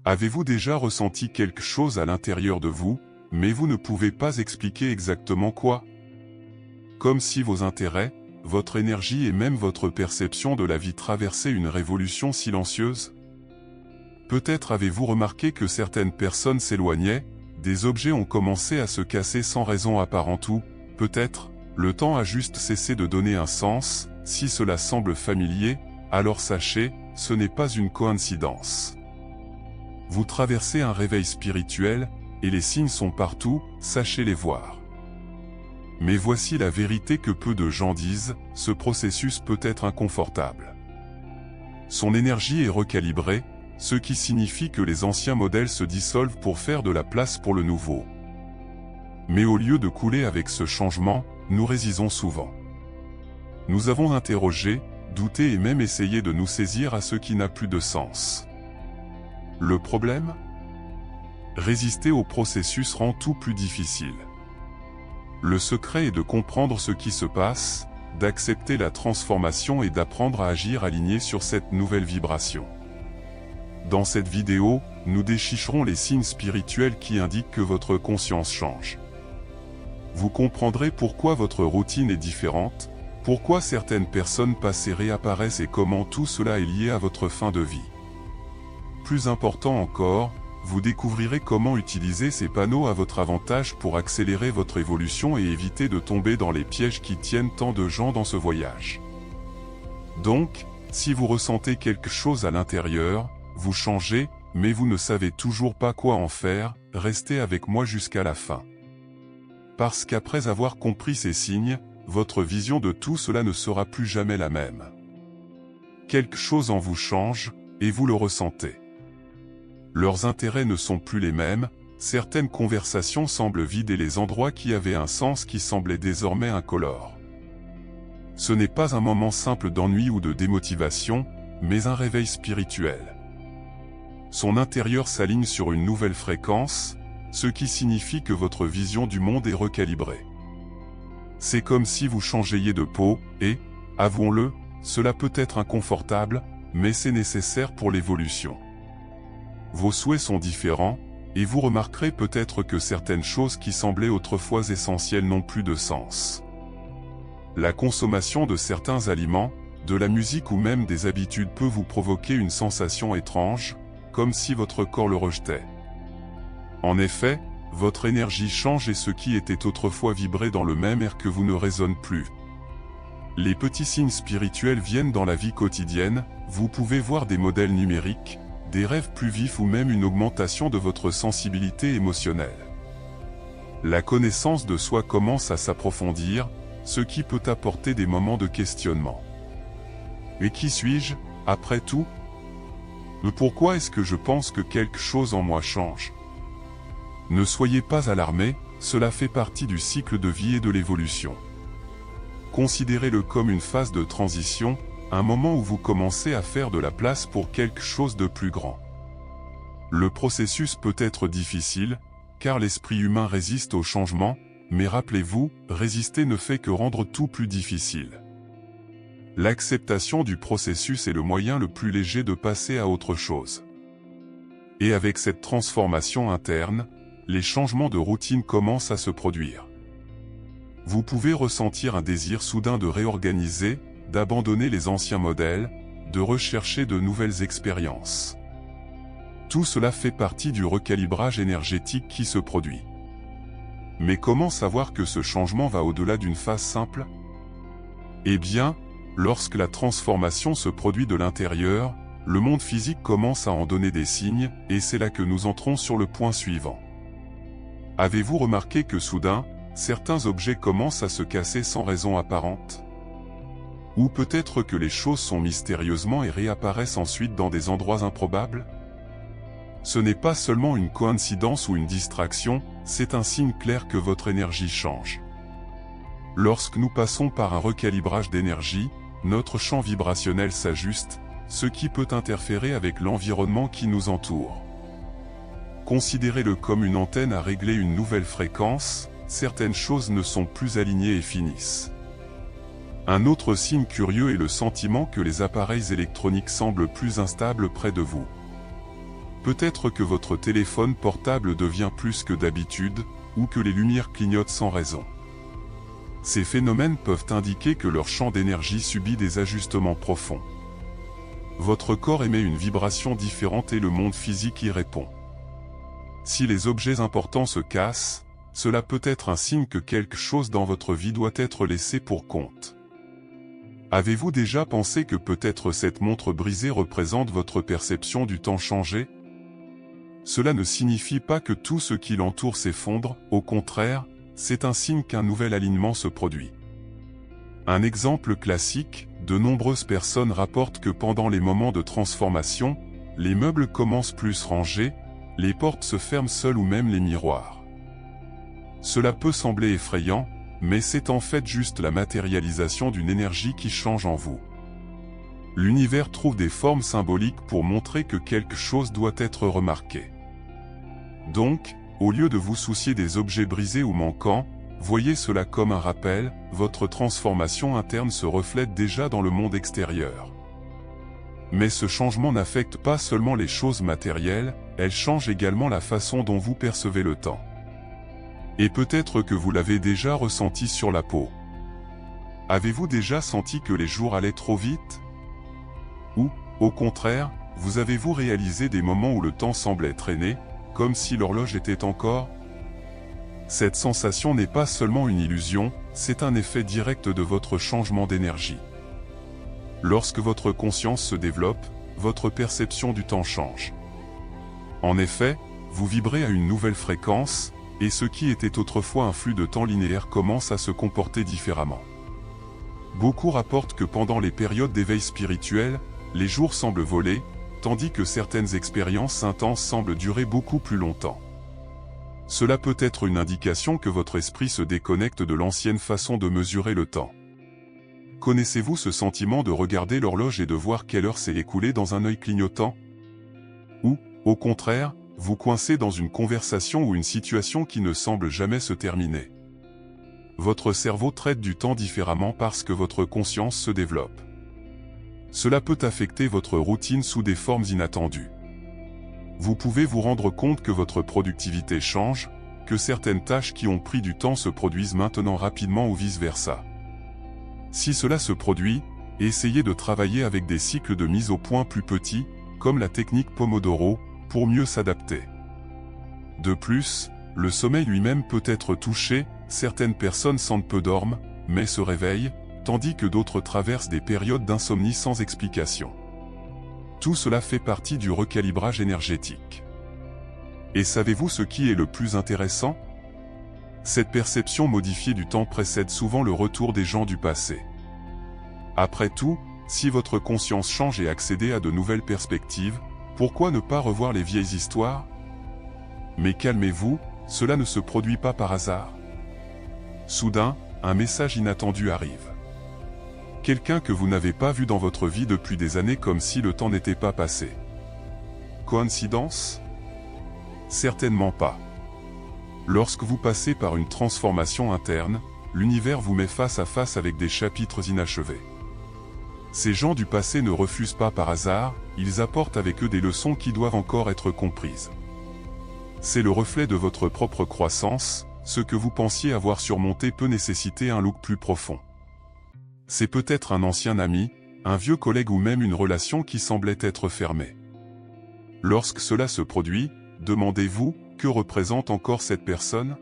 Avez-vous déjà ressenti quelque chose à l'intérieur de vous, mais vous ne pouvez pas expliquer exactement quoi? Comme si vos intérêts, votre énergie et même votre perception de la vie traversaient une révolution silencieuse? Peut-être avez-vous remarqué que certaines personnes s'éloignaient, des objets ont commencé à se casser sans raison apparente ou, peut-être, le temps a juste cessé de donner un sens. Si cela semble familier, alors sachez, ce n'est pas une coïncidence. Vous traversez un réveil spirituel, et les signes sont partout, sachez les voir. Mais voici la vérité que peu de gens disent, ce processus peut être inconfortable. Son énergie est recalibrée, ce qui signifie que les anciens modèles se dissolvent pour faire de la place pour le nouveau. Mais au lieu de couler avec ce changement, nous résistons souvent. Nous avons interrogé, douté et même essayé de nous saisir à ce qui n'a plus de sens. Le problème? Résister au processus rend tout plus difficile. Le secret est de comprendre ce qui se passe, d'accepter la transformation et d'apprendre à agir aligné sur cette nouvelle vibration. Dans cette vidéo, nous déchiffrerons les signes spirituels qui indiquent que votre conscience change. Vous comprendrez pourquoi votre routine est différente, pourquoi certaines personnes passent et réapparaissent et comment tout cela est lié à votre fin de vie. Plus important encore, vous découvrirez comment utiliser ces panneaux à votre avantage pour accélérer votre évolution et éviter de tomber dans les pièges qui tiennent tant de gens dans ce voyage. Donc, si vous ressentez quelque chose à l'intérieur, vous changez, mais vous ne savez toujours pas quoi en faire, restez avec moi jusqu'à la fin. Parce qu'après avoir compris ces signes, votre vision de tout cela ne sera plus jamais la même. Quelque chose en vous change, et vous le ressentez. Leurs intérêts ne sont plus les mêmes, certaines conversations semblent vides et les endroits qui avaient un sens qui semblaient désormais incolores. Ce n'est pas un moment simple d'ennui ou de démotivation, mais un réveil spirituel. Son intérieur s'aligne sur une nouvelle fréquence, ce qui signifie que votre vision du monde est recalibrée. C'est comme si vous changiez de peau, et, avouons-le, cela peut être inconfortable, mais c'est nécessaire pour l'évolution. Vos souhaits sont différents, et vous remarquerez peut-être que certaines choses qui semblaient autrefois essentielles n'ont plus de sens. La consommation de certains aliments, de la musique ou même des habitudes peut vous provoquer une sensation étrange, comme si votre corps le rejetait. En effet, votre énergie change et ce qui était autrefois vibré dans le même air que vous ne résonne plus. Les petits signes spirituels viennent dans la vie quotidienne, vous pouvez voir des modèles numériques, des rêves plus vifs ou même une augmentation de votre sensibilité émotionnelle. La connaissance de soi commence à s'approfondir, ce qui peut apporter des moments de questionnement. Mais qui suis-je, après tout? Pourquoi est-ce que je pense que quelque chose en moi change? Ne soyez pas alarmés, cela fait partie du cycle de vie et de l'évolution. Considérez-le comme une phase de transition, un moment où vous commencez à faire de la place pour quelque chose de plus grand. Le processus peut être difficile, car l'esprit humain résiste au changement, mais rappelez-vous, résister ne fait que rendre tout plus difficile. L'acceptation du processus est le moyen le plus léger de passer à autre chose. Et avec cette transformation interne, les changements de routine commencent à se produire. Vous pouvez ressentir un désir soudain de réorganiser, d'abandonner les anciens modèles, de rechercher de nouvelles expériences. Tout cela fait partie du recalibrage énergétique qui se produit. Mais comment savoir que ce changement va au-delà d'une phase simple? Eh bien, lorsque la transformation se produit de l'intérieur, le monde physique commence à en donner des signes, et c'est là que nous entrons sur le point suivant. Avez-vous remarqué que soudain, certains objets commencent à se casser sans raison apparente? Ou peut-être que les choses sont mystérieusement et réapparaissent ensuite dans des endroits improbables? Ce n'est pas seulement une coïncidence ou une distraction, c'est un signe clair que votre énergie change. Lorsque nous passons par un recalibrage d'énergie, notre champ vibrationnel s'ajuste, ce qui peut interférer avec l'environnement qui nous entoure. Considérez-le comme une antenne à régler une nouvelle fréquence, certaines choses ne sont plus alignées et finissent. Un autre signe curieux est le sentiment que les appareils électroniques semblent plus instables près de vous. Peut-être que votre téléphone portable devient plus que d'habitude, ou que les lumières clignotent sans raison. Ces phénomènes peuvent indiquer que leur champ d'énergie subit des ajustements profonds. Votre corps émet une vibration différente et le monde physique y répond. Si les objets importants se cassent, cela peut être un signe que quelque chose dans votre vie doit être laissé pour compte. Avez-vous déjà pensé que peut-être cette montre brisée représente votre perception du temps changé? Cela ne signifie pas que tout ce qui l'entoure s'effondre, au contraire, c'est un signe qu'un nouvel alignement se produit. Un exemple classique, de nombreuses personnes rapportent que pendant les moments de transformation, les meubles commencent plus rangés, les portes se ferment seules ou même les miroirs. Cela peut sembler effrayant, mais c'est en fait juste la matérialisation d'une énergie qui change en vous. L'univers trouve des formes symboliques pour montrer que quelque chose doit être remarqué. Donc, au lieu de vous soucier des objets brisés ou manquants, voyez cela comme un rappel, votre transformation interne se reflète déjà dans le monde extérieur. Mais ce changement n'affecte pas seulement les choses matérielles, elle change également la façon dont vous percevez le temps. Et peut-être que vous l'avez déjà ressenti sur la peau. Avez-vous déjà senti que les jours allaient trop vite? Ou, au contraire, vous avez-vous réalisé des moments où le temps semblait traîner, comme si l'horloge était encore? Cette sensation n'est pas seulement une illusion, c'est un effet direct de votre changement d'énergie. Lorsque votre conscience se développe, votre perception du temps change. En effet, vous vibrez à une nouvelle fréquence, et ce qui était autrefois un flux de temps linéaire commence à se comporter différemment. Beaucoup rapportent que pendant les périodes d'éveil spirituel, les jours semblent voler, tandis que certaines expériences intenses semblent durer beaucoup plus longtemps. Cela peut être une indication que votre esprit se déconnecte de l'ancienne façon de mesurer le temps. Connaissez-vous ce sentiment de regarder l'horloge et de voir quelle heure s'est écoulée dans un œil clignotant? Ou, au contraire, vous coincez dans une conversation ou une situation qui ne semble jamais se terminer. Votre cerveau traite du temps différemment parce que votre conscience se développe. Cela peut affecter votre routine sous des formes inattendues. Vous pouvez vous rendre compte que votre productivité change, que certaines tâches qui ont pris du temps se produisent maintenant rapidement ou vice-versa. Si cela se produit, essayez de travailler avec des cycles de mise au point plus petits, comme la technique Pomodoro, pour mieux s'adapter. De plus, le sommeil lui-même peut être touché, certaines personnes sentent peu dorment, mais se réveillent, tandis que d'autres traversent des périodes d'insomnie sans explication. Tout cela fait partie du recalibrage énergétique. Et savez-vous ce qui est le plus intéressant? Cette perception modifiée du temps précède souvent le retour des gens du passé. Après tout, si votre conscience change et accédez à de nouvelles perspectives, pourquoi ne pas revoir les vieilles histoires? Mais calmez-vous, cela ne se produit pas par hasard. Soudain, un message inattendu arrive. Quelqu'un que vous n'avez pas vu dans votre vie depuis des années comme si le temps n'était pas passé. Coïncidence? Certainement pas. Lorsque vous passez par une transformation interne, l'univers vous met face à face avec des chapitres inachevés. Ces gens du passé ne refusent pas par hasard, ils apportent avec eux des leçons qui doivent encore être comprises. C'est le reflet de votre propre croissance, ce que vous pensiez avoir surmonté peut nécessiter un look plus profond. C'est peut-être un ancien ami, un vieux collègue ou même une relation qui semblait être fermée. Lorsque cela se produit, demandez-vous, que représente encore cette personne?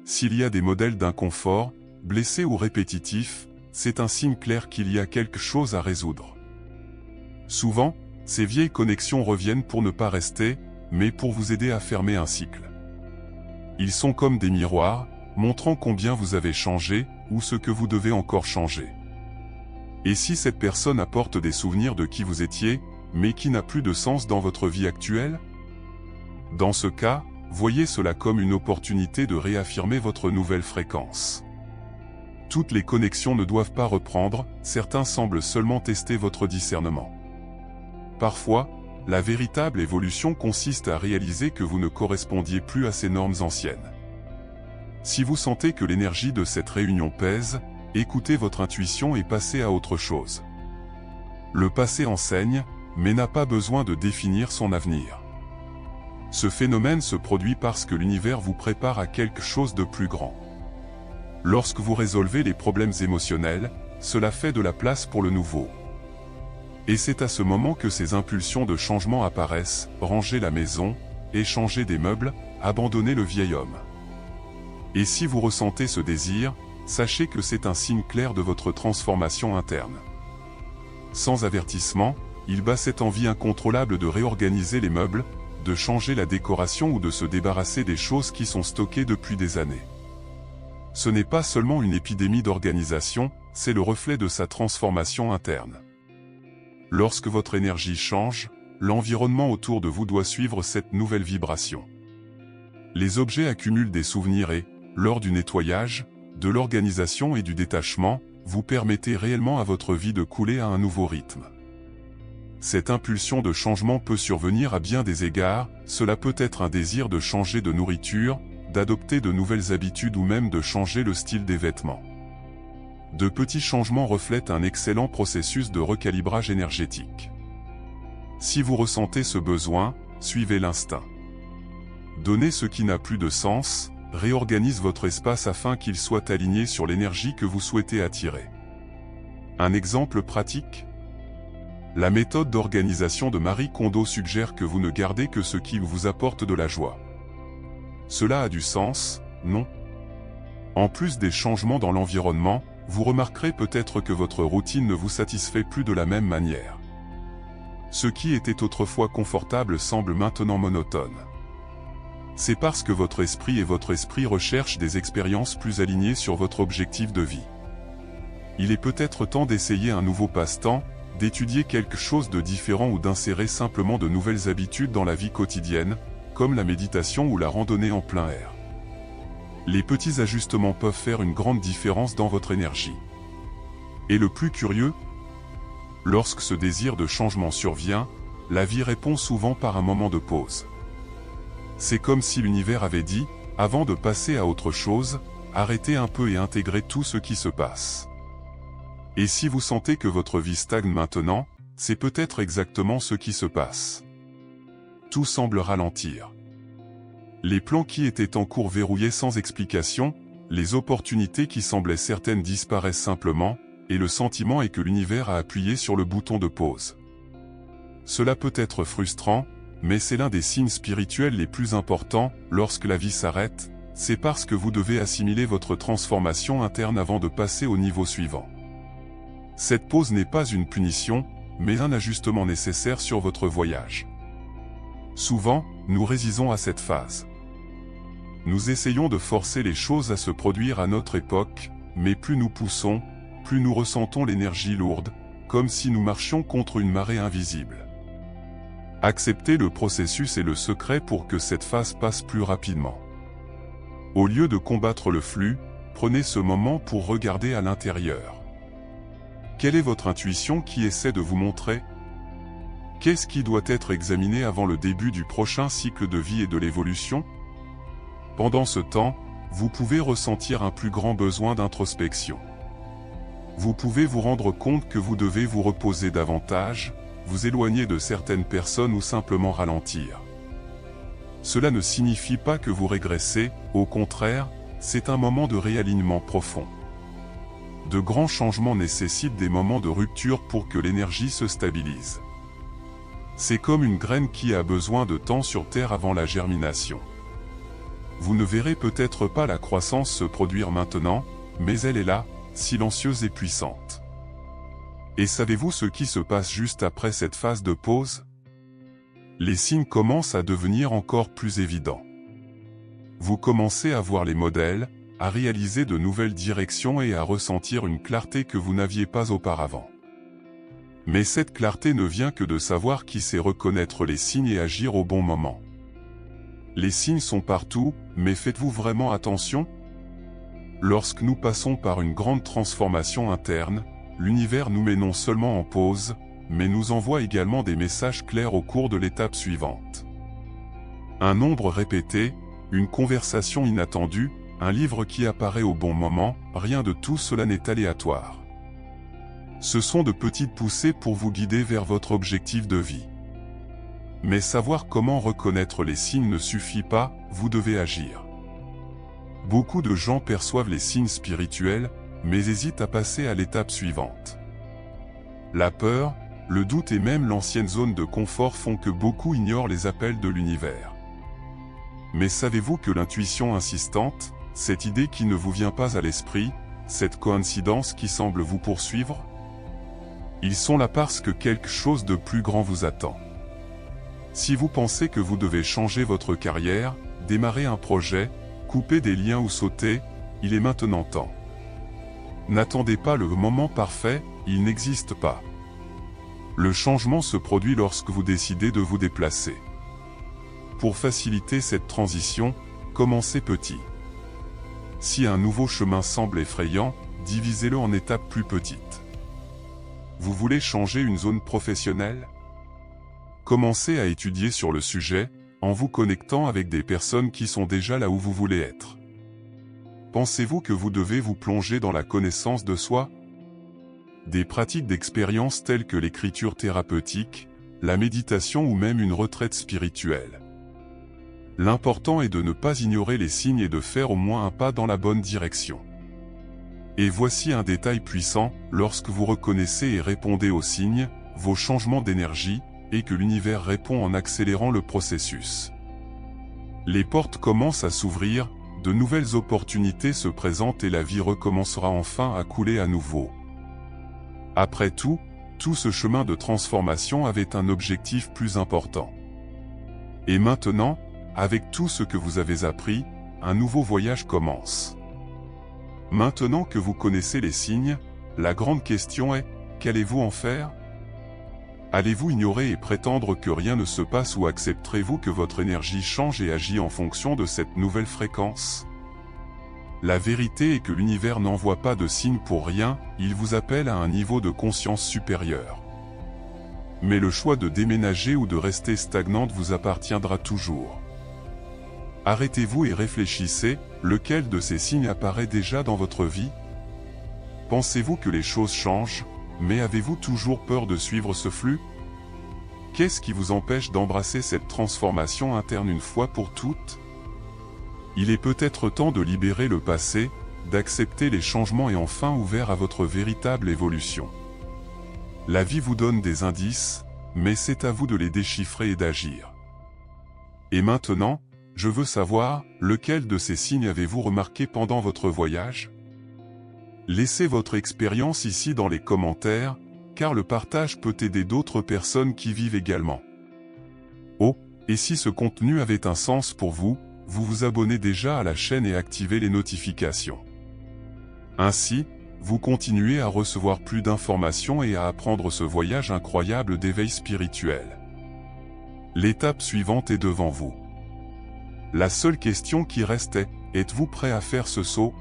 S'il y a des modèles d'inconfort, blessés ou répétitifs, c'est un signe clair qu'il y a quelque chose à résoudre. Souvent, ces vieilles connexions reviennent pour ne pas rester, mais pour vous aider à fermer un cycle. Ils sont comme des miroirs, montrant combien vous avez changé, ou ce que vous devez encore changer. Et si cette personne apporte des souvenirs de qui vous étiez, mais qui n'a plus de sens dans votre vie actuelle? Dans ce cas, voyez cela comme une opportunité de réaffirmer votre nouvelle fréquence. Toutes les connexions ne doivent pas reprendre, certains semblent seulement tester votre discernement. Parfois, la véritable évolution consiste à réaliser que vous ne correspondiez plus à ces normes anciennes. Si vous sentez que l'énergie de cette réunion pèse, écoutez votre intuition et passez à autre chose. Le passé enseigne, mais n'a pas besoin de définir son avenir. Ce phénomène se produit parce que l'univers vous prépare à quelque chose de plus grand. Lorsque vous résolvez les problèmes émotionnels, cela fait de la place pour le nouveau. Et c'est à ce moment que ces impulsions de changement apparaissent: ranger la maison, échanger des meubles, abandonner le vieil homme. Et si vous ressentez ce désir, sachez que c'est un signe clair de votre transformation interne. Sans avertissement, il bat cette envie incontrôlable de réorganiser les meubles, de changer la décoration ou de se débarrasser des choses qui sont stockées depuis des années. Ce n'est pas seulement une épidémie d'organisation, c'est le reflet de sa transformation interne. Lorsque votre énergie change, l'environnement autour de vous doit suivre cette nouvelle vibration. Les objets accumulent des souvenirs et, lors du nettoyage, de l'organisation et du détachement, vous permettez réellement à votre vie de couler à un nouveau rythme. Cette impulsion de changement peut survenir à bien des égards, cela peut être un désir de changer de nourriture, d'adopter de nouvelles habitudes ou même de changer le style des vêtements. De petits changements reflètent un excellent processus de recalibrage énergétique. Si vous ressentez ce besoin, suivez l'instinct. Donnez ce qui n'a plus de sens, réorganise votre espace afin qu'il soit aligné sur l'énergie que vous souhaitez attirer. Un exemple pratique ? La méthode d'organisation de Marie Kondo suggère que vous ne gardez que ce qui vous apporte de la joie. Cela a du sens, non ? En plus des changements dans l'environnement, vous remarquerez peut-être que votre routine ne vous satisfait plus de la même manière. Ce qui était autrefois confortable semble maintenant monotone. C'est parce que votre esprit recherchent des expériences plus alignées sur votre objectif de vie. Il est peut-être temps d'essayer un nouveau passe-temps, d'étudier quelque chose de différent ou d'insérer simplement de nouvelles habitudes dans la vie quotidienne, comme la méditation ou la randonnée en plein air. Les petits ajustements peuvent faire une grande différence dans votre énergie. Et le plus curieux, lorsque ce désir de changement survient, la vie répond souvent par un moment de pause. C'est comme si l'univers avait dit, avant de passer à autre chose, arrêtez un peu et intégrez tout ce qui se passe. Et si vous sentez que votre vie stagne maintenant, c'est peut-être exactement ce qui se passe. Tout semble ralentir. Les plans qui étaient en cours verrouillés sans explication, les opportunités qui semblaient certaines disparaissent simplement, et le sentiment est que l'univers a appuyé sur le bouton de pause. Cela peut être frustrant, mais c'est l'un des signes spirituels les plus importants. Lorsque la vie s'arrête, c'est parce que vous devez assimiler votre transformation interne avant de passer au niveau suivant. Cette pause n'est pas une punition, mais un ajustement nécessaire sur votre voyage. Souvent, nous résistons à cette phase. Nous essayons de forcer les choses à se produire à notre époque, mais plus nous poussons, plus nous ressentons l'énergie lourde, comme si nous marchions contre une marée invisible. Accepter le processus est le secret pour que cette phase passe plus rapidement. Au lieu de combattre le flux, prenez ce moment pour regarder à l'intérieur. Quelle est votre intuition qui essaie de vous montrer ? Qu'est-ce qui doit être examiné avant le début du prochain cycle de vie et de l'évolution ? Pendant ce temps, vous pouvez ressentir un plus grand besoin d'introspection. Vous pouvez vous rendre compte que vous devez vous reposer davantage, vous éloigner de certaines personnes ou simplement ralentir. Cela ne signifie pas que vous régressez, au contraire, c'est un moment de réalignement profond. De grands changements nécessitent des moments de rupture pour que l'énergie se stabilise. C'est comme une graine qui a besoin de temps sur Terre avant la germination. Vous ne verrez peut-être pas la croissance se produire maintenant, mais elle est là, silencieuse et puissante. Et savez-vous ce qui se passe juste après cette phase de pause ? Les signes commencent à devenir encore plus évidents. Vous commencez à voir les modèles, à réaliser de nouvelles directions et à ressentir une clarté que vous n'aviez pas auparavant. Mais cette clarté ne vient que de savoir qui sait reconnaître les signes et agir au bon moment. Les signes sont partout, mais faites-vous vraiment attention ? Lorsque nous passons par une grande transformation interne, l'univers nous met non seulement en pause, mais nous envoie également des messages clairs au cours de l'étape suivante. Un nombre répété, une conversation inattendue, un livre qui apparaît au bon moment, rien de tout cela n'est aléatoire. Ce sont de petites poussées pour vous guider vers votre objectif de vie. Mais savoir comment reconnaître les signes ne suffit pas, vous devez agir. Beaucoup de gens perçoivent les signes spirituels, mais hésitent à passer à l'étape suivante. La peur, le doute et même l'ancienne zone de confort font que beaucoup ignorent les appels de l'univers. Mais savez-vous que l'intuition insistante, cette idée qui ne vous vient pas à l'esprit, cette coïncidence qui semble vous poursuivre, ils sont là parce que quelque chose de plus grand vous attend. Si vous pensez que vous devez changer votre carrière, démarrer un projet, couper des liens ou sauter, il est maintenant temps. N'attendez pas le moment parfait, il n'existe pas. Le changement se produit lorsque vous décidez de vous déplacer. Pour faciliter cette transition, commencez petit. Si un nouveau chemin semble effrayant, divisez-le en étapes plus petites. Vous voulez changer une zone professionnelle? Commencez à étudier sur le sujet, en vous connectant avec des personnes qui sont déjà là où vous voulez être. Pensez-vous que vous devez vous plonger dans la connaissance de soi? Des pratiques d'expérience telles que l'écriture thérapeutique, la méditation ou même une retraite spirituelle. L'important est de ne pas ignorer les signes et de faire au moins un pas dans la bonne direction. Et voici un détail puissant, lorsque vous reconnaissez et répondez aux signes, vos changements d'énergie, et que l'univers répond en accélérant le processus. Les portes commencent à s'ouvrir, de nouvelles opportunités se présentent et la vie recommencera enfin à couler à nouveau. Après tout ce chemin de transformation avait un objectif plus important. Et maintenant, avec tout ce que vous avez appris, un nouveau voyage commence. Maintenant que vous connaissez les signes, la grande question est, qu'allez-vous en faire? Allez-vous ignorer et prétendre que rien ne se passe ou accepterez-vous que votre énergie change et agit en fonction de cette nouvelle fréquence? La vérité est que l'univers n'envoie pas de signes pour rien, il vous appelle à un niveau de conscience supérieur. Mais le choix de déménager ou de rester stagnante vous appartiendra toujours. Arrêtez-vous et réfléchissez, lequel de ces signes apparaît déjà dans votre vie? Pensez-vous que les choses changent, mais avez-vous toujours peur de suivre ce flux? Qu'est-ce qui vous empêche d'embrasser cette transformation interne une fois pour toutes? Il est peut-être temps de libérer le passé, d'accepter les changements et enfin ouvert à votre véritable évolution. La vie vous donne des indices, mais c'est à vous de les déchiffrer et d'agir. Et maintenant, je veux savoir, lequel de ces signes avez-vous remarqué pendant votre voyage? Laissez votre expérience ici dans les commentaires, car le partage peut aider d'autres personnes qui vivent également. Oh, et si ce contenu avait un sens pour vous, vous vous abonnez déjà à la chaîne et activez les notifications. Ainsi, vous continuez à recevoir plus d'informations et à apprendre ce voyage incroyable d'éveil spirituel. L'étape suivante est devant vous. La seule question qui reste est, êtes-vous prêt à faire ce saut?